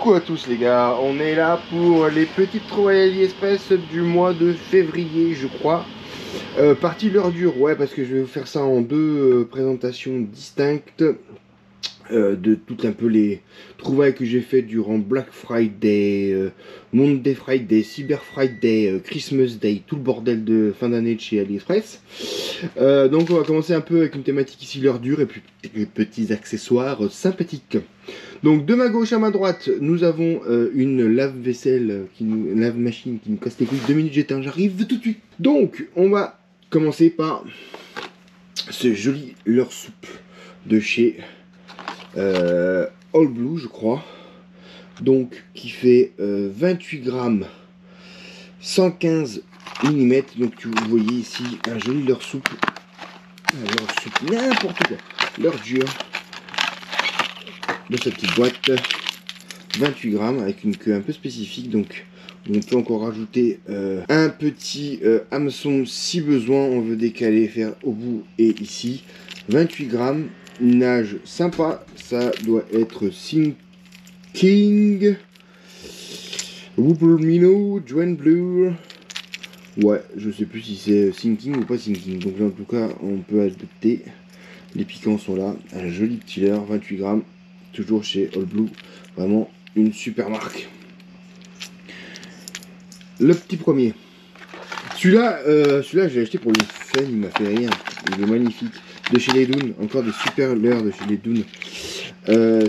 Coucou à tous les gars, on est là pour les petites trouvailles AliExpress du mois de février je crois. Partie l'heure dure, ouais, parce que je vais vous faire ça en deux présentations distinctes de toutes un peu les trouvailles que j'ai fait durant Black Friday, Monday Friday, Cyber Friday, Christmas Day, tout le bordel de fin d'année de chez AliExpress. Donc on va commencer un peu avec une thématique ici l'heure dure et puis les petits accessoires sympathiques. Donc de ma gauche à ma droite, nous avons une lave-vaisselle, lave-machine qui nous casse les couilles. 2 minutes j'éteins, j'arrive tout de suite. Donc on va commencer par ce joli leurre soupe de chez All Blue je crois. Donc qui fait 28 grammes, 115 mm. Donc vous voyez ici un joli leurre soupe. N'importe quoi. Leurre dur. De cette petite boîte, 28 grammes avec une queue un peu spécifique, donc on peut encore rajouter un petit hameçon si besoin, on veut décaler, faire au bout et ici. 28 grammes, une nage sympa, ça doit être Sinking, Whooper Join Blue, ouais, je sais plus si c'est Sinking ou pas Sinking, donc là en tout cas on peut adopter, les piquants sont là, un joli petit leurre, 28 grammes. Toujours chez All Blue, vraiment une super marque. Le petit premier. Celui-là, j'ai acheté pour le fun, il m'a fait rire. Il est magnifique. De chez les Doon, encore des super leurres de chez les Doon.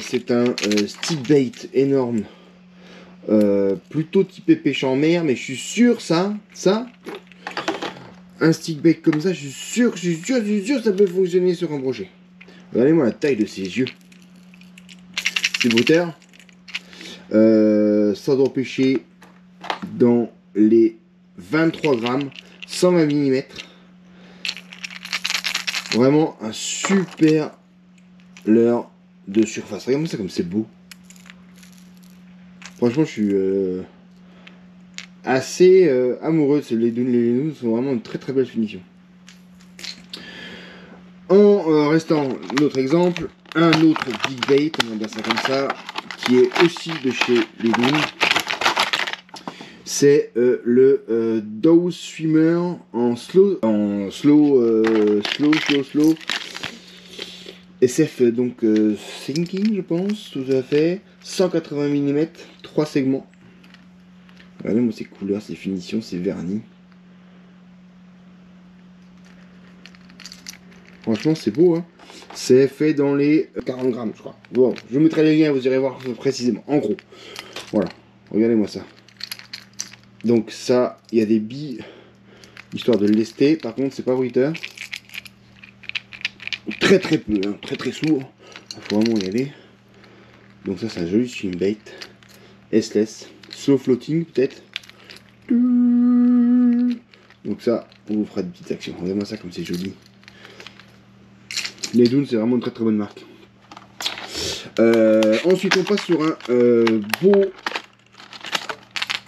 C'est un stick bait énorme. Plutôt typé pêche en mer, mais je suis sûr un stick bait comme ça, je suis sûr, ça peut fonctionner sur un brochet. Regardez-moi la taille de ses yeux. C'est bruteur. Ça doit pêcher dans les 23 grammes, 120 mm. Vraiment un super leurre de surface. Regardez-moi ça comme c'est beau. Franchement, je suis assez amoureux de ces les Doon sont vraiment une très belle finition. En restant notre exemple, un autre big bait, on va dire ça comme ça, qui est aussi de chez les Doon. C'est le Dow Swimmer en slow SF, donc Sinking je pense, tout à fait, 180 mm, 3 segments. Regardez-moi ces couleurs, ces finitions, ces vernis. Franchement c'est beau hein. C'est fait dans les 40 grammes je crois. Bon, je mettrai les liens, vous irez voir précisément. En gros, voilà, regardez-moi ça. Donc ça, il y a des billes, histoire de le lester. Par contre, c'est pas bruiteur. Très peu, hein, très sourd. Il faut vraiment y aller. Donc ça, c'est un joli swim bait. S-less, slow floating peut-être. Donc ça, on vous fera des petites actions. Regardez-moi ça comme c'est joli. Les Doon, c'est vraiment une très bonne marque. Ensuite, on passe sur un beau...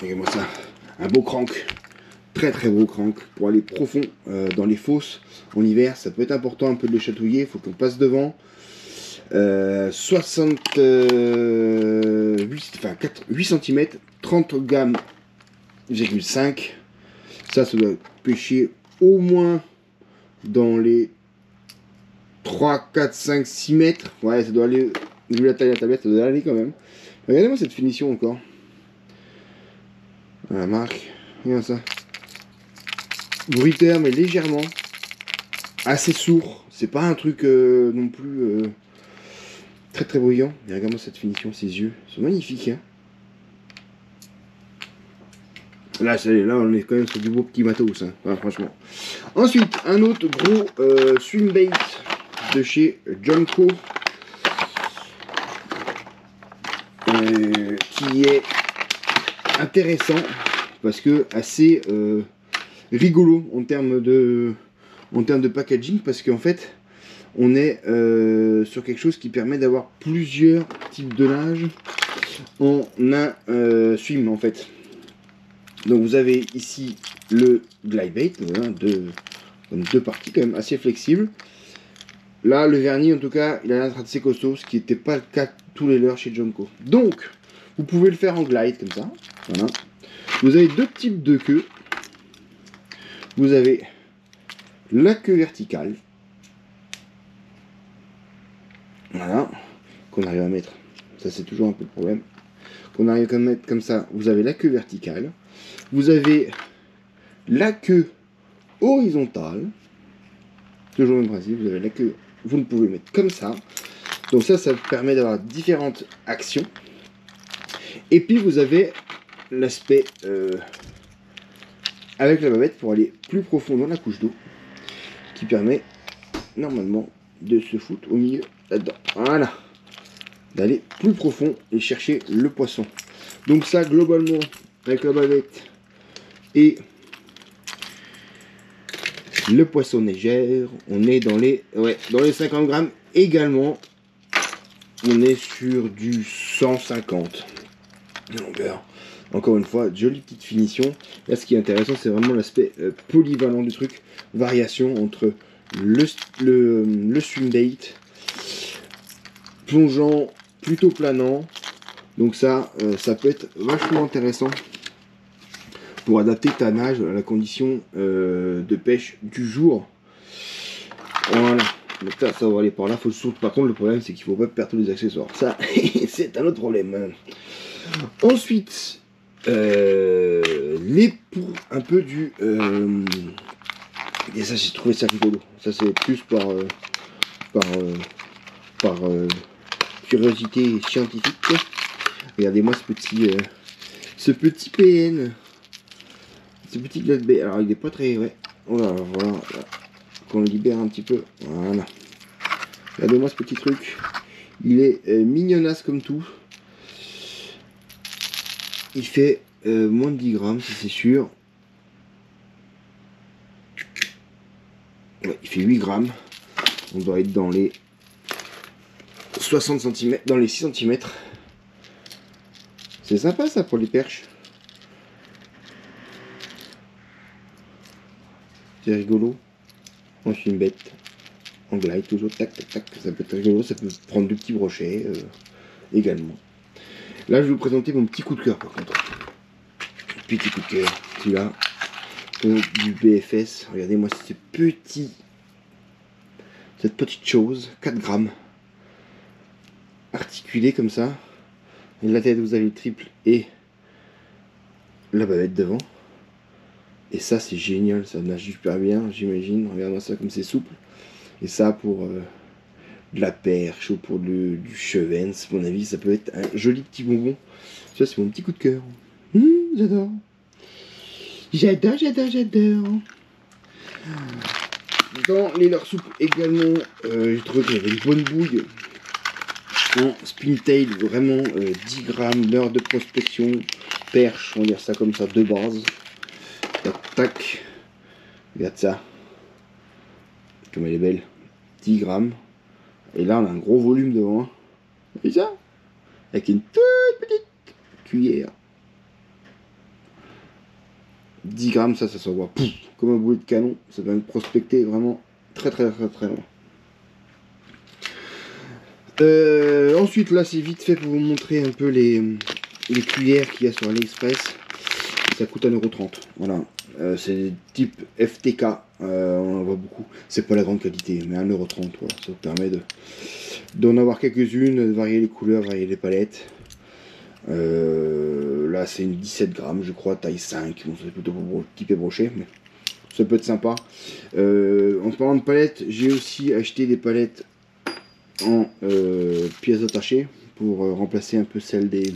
Regardez-moi ça. Un beau crank. Très beau crank. Pour aller profond dans les fosses en hiver, ça peut être important un peu de le chatouiller. Il faut qu'on passe devant. 8 cm, 30 grammes, 5. Ça doit pêcher au moins dans les 3, 4, 5, 6 mètres. Ouais, ça doit aller, vu la taille de la tablette, ça doit aller quand même. Regardez-moi cette finition encore. La marque, regarde ça. Bruiteur, mais légèrement. Assez sourd. C'est pas un truc non plus très bruyant. Et regarde-moi cette finition, ses yeux. Ils sont magnifiques, hein. Là, on est quand même sur du beau petit matos, hein. Voilà, franchement. Ensuite, un autre gros swim bait de chez Jonco. Qui est intéressant parce que assez rigolo en termes de packaging, parce qu'en fait on est sur quelque chose qui permet d'avoir plusieurs types de nage en un swim en fait. Donc vous avez ici le glide bait, voilà, deux parties quand même assez flexibles. Là le vernis en tout cas il a l'air d'être assez costaud, ce qui n'était pas le cas de tous les leurres chez Jonco. Donc Vous pouvez le faire en glide comme ça. Voilà. Vous avez deux types de queues. Vous avez la queue verticale. Voilà. Qu'on arrive à mettre. Ça c'est toujours un peu le problème. Qu'on arrive à mettre comme ça. Vous avez la queue verticale. Vous avez la queue horizontale. Toujours le même principe. Vous avez la queue. Vous ne pouvez mettre comme ça. Donc ça permet d'avoir différentes actions. Et puis vous avez l'aspect avec la bavette pour aller plus profond dans la couche d'eau, qui permet normalement de se foutre au milieu là-dedans. Voilà. D'aller plus profond et chercher le poisson. Donc ça, globalement, avec la bavette et le poisson nageur, on est dans les 50 grammes également. On est sur du 150 de longueur. Encore une fois, jolie petite finition. Là, ce qui est intéressant, c'est vraiment l'aspect polyvalent du truc. Variation entre le swim bait, plongeant, plutôt planant. Donc ça, ça peut être vachement intéressant pour adapter ta nage à la condition de pêche du jour. Voilà. Donc ça va aller par là. Faut surtout, par contre, le problème, c'est qu'il faut pas perdre tous les accessoires. Ça, c'est un autre problème. Ensuite, les pour un peu du... et ça, j'ai trouvé ça rigolo. Ça, c'est plus par curiosité scientifique. Regardez-moi ce petit PN. Ce petit Gladbait. Alors, il est pas très... Ouais. Voilà, voilà. Qu'on le libère un petit peu. Voilà. Regardez-moi ce petit truc. Il est mignonnasse comme tout. Il fait moins de 10 grammes, si c'est sûr. Ouais, il fait 8 grammes. On doit être dans les 60 cm, dans les 6 cm. C'est sympa ça pour les perches. C'est rigolo. On suit une bête. En glide toujours, tac tac tac. Ça peut être rigolo, ça peut prendre deux petits brochets également. Là je vais vous présenter mon petit coup de cœur par contre. Petit coup de cœur, celui-là. Du BFS. Regardez-moi cette petite chose, 4 grammes. Articulé comme ça. Et la tête, vous avez le triple et la bavette devant. Et ça, c'est génial, ça nage super bien, j'imagine. Regardez-moi ça comme c'est souple. Et ça, pour de la perche ou pour du chevenne, à mon avis, ça peut être un joli petit bonbon. Ça, c'est mon petit coup de cœur. J'adore. J'adore, j'adore, j'adore. Dans les leurres souples également, j'ai trouvé qu'il y avait une bonne bouille en spintail, vraiment 10 grammes, leurre de prospection, perche, on va dire ça comme ça, de base. Tac, tac. Regarde ça. Comme elle est belle. 10 grammes. Et là, on a un gros volume devant. Et ça, avec une toute petite cuillère. 10 grammes, ça s'envoie comme un boulet de canon. Ça va me prospecter vraiment très très très très loin. Ensuite, là, c'est vite fait pour vous montrer un peu les cuillères qu'il y a sur AliExpress. Ça coûte 1,30 €. Voilà. C'est type FTK. On en voit beaucoup. C'est pas la grande qualité, mais 1,30 €. Voilà. Ça vous permet d'en avoir quelques-unes, de varier les couleurs, varier les palettes. Là, c'est une 17 grammes, je crois, taille 5. Bon, c'est plutôt pour type brochet, mais ça peut être sympa. En parlant de palettes, j'ai aussi acheté des palettes en pièces attachées pour remplacer un peu celles des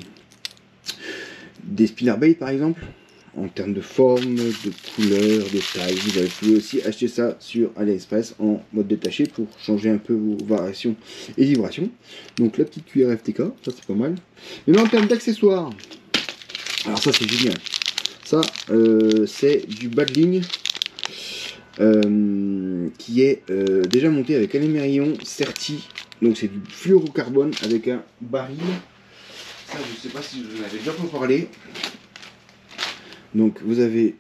spinnerbait par exemple. En termes de forme, de couleur, de taille, vous pouvez aussi acheter ça sur AliExpress en mode détaché pour changer un peu vos variations et vibrations. Donc la petite cuillère FTK, ça c'est pas mal. Mais là en termes d'accessoires, alors ça c'est génial. Ça c'est du bas de ligne qui est déjà monté avec un émerillon Certi. Donc c'est du fluorocarbone avec un baril. Ça je sais pas si je vous en avais déjà parlé. Donc vous avez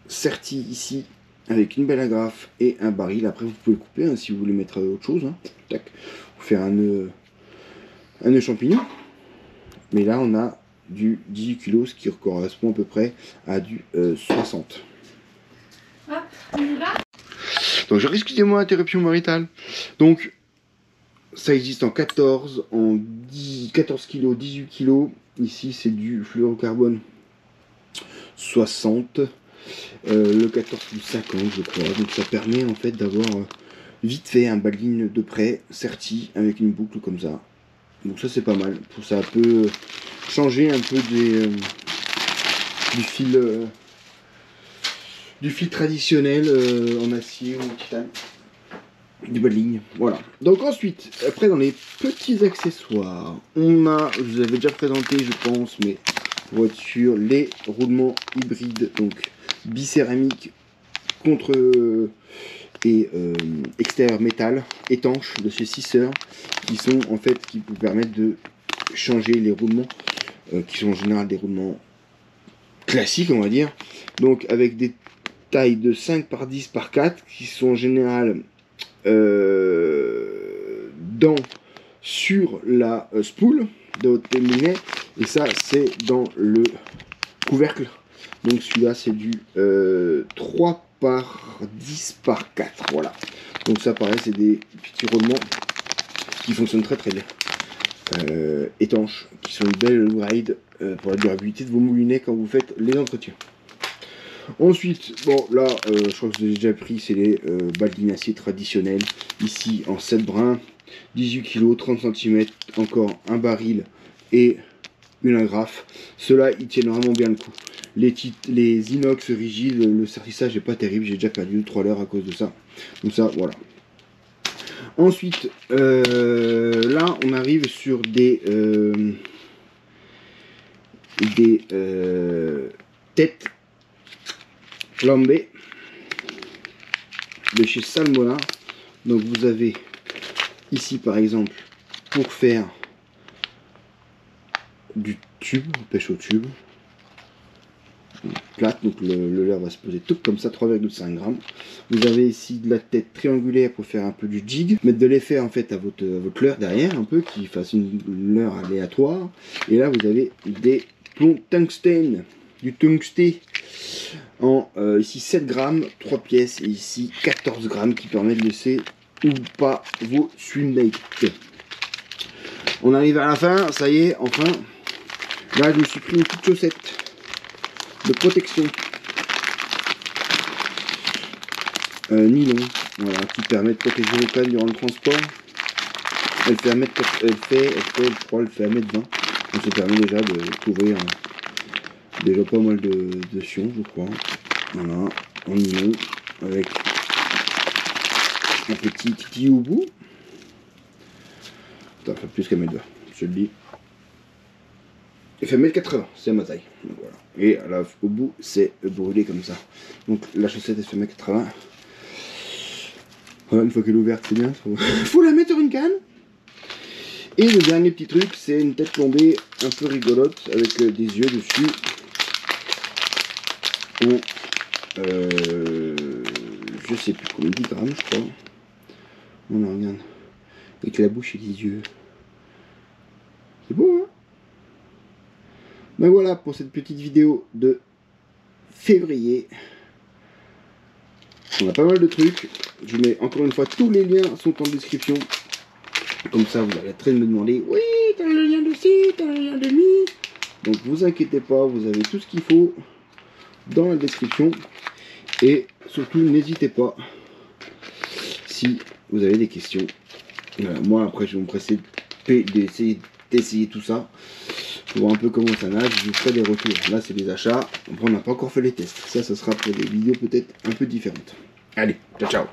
Certi ici avec une belle agrafe et un baril. Après vous pouvez le couper hein, si vous voulez mettre autre chose. Hein. Tac. Vous faire un nœud champignon. Mais là on a du 18 kg, ce qui correspond à peu près à du 60. Hop, on y va. Donc excusez-moi, interruption maritale. Donc ça existe en 14, en 14 kg, 18 kg. Ici c'est du fluorocarbone 60. Le 14 plus 50 je crois. Donc ça permet en fait d'avoir vite fait un baline de près serti avec une boucle comme ça. Donc ça c'est pas mal. Ça peut changer un peu du fil traditionnel en acier ou en titane. Du badling, voilà. Donc ensuite, après dans les petits accessoires, on a, je vous avais déjà présenté je pense, mais pour être sûr, les roulements hybrides, donc bicéramique contre et extérieur métal, étanche de chez Sisser, qui sont en fait, qui vous permettent de changer les roulements, qui sont en général des roulements classiques on va dire, donc avec des tailles de 5 par 10 par 4, qui sont en général sur la spool de votre moulinet, et ça c'est dans le couvercle. Donc celui-là c'est du 3 par 10 par 4, voilà. Donc ça pareil c'est des petits roulements qui fonctionnent très très bien, étanches, qui sont une belle upgrade pour la durabilité de vos moulinets quand vous faites les entretiens. Ensuite, bon là, je crois que vous avez déjà pris, c'est les badlines acier traditionnels, ici en 7 brins, 18 kg, 30 cm, encore un baril et une agrafe. Ceux-là, ils tiennent vraiment bien le coup. Les inox rigides, le sertissage n'est pas terrible, j'ai déjà perdu 3 heures à cause de ça. Donc ça, voilà. Ensuite, là, on arrive sur des têtes lambées de chez Salmona. Donc vous avez ici par exemple pour faire du tube, pêche au tube plate, donc le leurre va se poser tout comme ça, 3,5 grammes. Vous avez ici de la tête triangulaire pour faire un peu du jig, mettre de l'effet en fait à votre leurre derrière, un peu qui fasse une leurre aléatoire. Et là vous avez des plombs tungstène, du tungsté en ici 7 grammes, 3 pièces, et ici 14 grammes qui permet de laisser ou pas vos swimbaits. On arrive à la fin, ça y est, enfin. Là je me suis pris une petite chaussette de protection nylon, voilà, qui permet de protéger vos cannes durant le transport. Elle fait 1m, je crois, elle fait 1m20, donc ça permet déjà de couvrir déjà pas mal de sions, je crois. Voilà, en nylon, avec un petit titi au bout. Ça fait plus qu'à 1m20, je le dis. Il fait 1m80, c'est ma taille. Donc voilà. Et là, au bout, c'est brûlé comme ça. Donc la chaussette, elle fait 1m80. Voilà, une fois qu'elle est ouverte, c'est bien. Faut la mettre sur une canne. Et le dernier petit truc, c'est une tête plombée un peu rigolote avec des yeux dessus. Je sais plus combien, 10 grammes, je crois. On en regarde. Avec la bouche et les yeux. C'est beau, hein? Ben voilà pour cette petite vidéo de février. On a pas mal de trucs. Je vous mets encore une fois, tous les liens sont en description. Comme ça, vous allez très me demander, oui, t'as le lien de ci, t'as le lien de mi. Donc vous inquiétez pas, vous avez tout ce qu'il faut dans la description. Et surtout, n'hésitez pas si vous avez des questions. Moi, après, je vais me presser d'essayer tout ça. Pour voir un peu comment ça nage, je vous ferai des retours. Là, c'est des achats. Après, on n'a pas encore fait les tests. Ça sera pour des vidéos peut-être un peu différentes. Allez, ciao, ciao.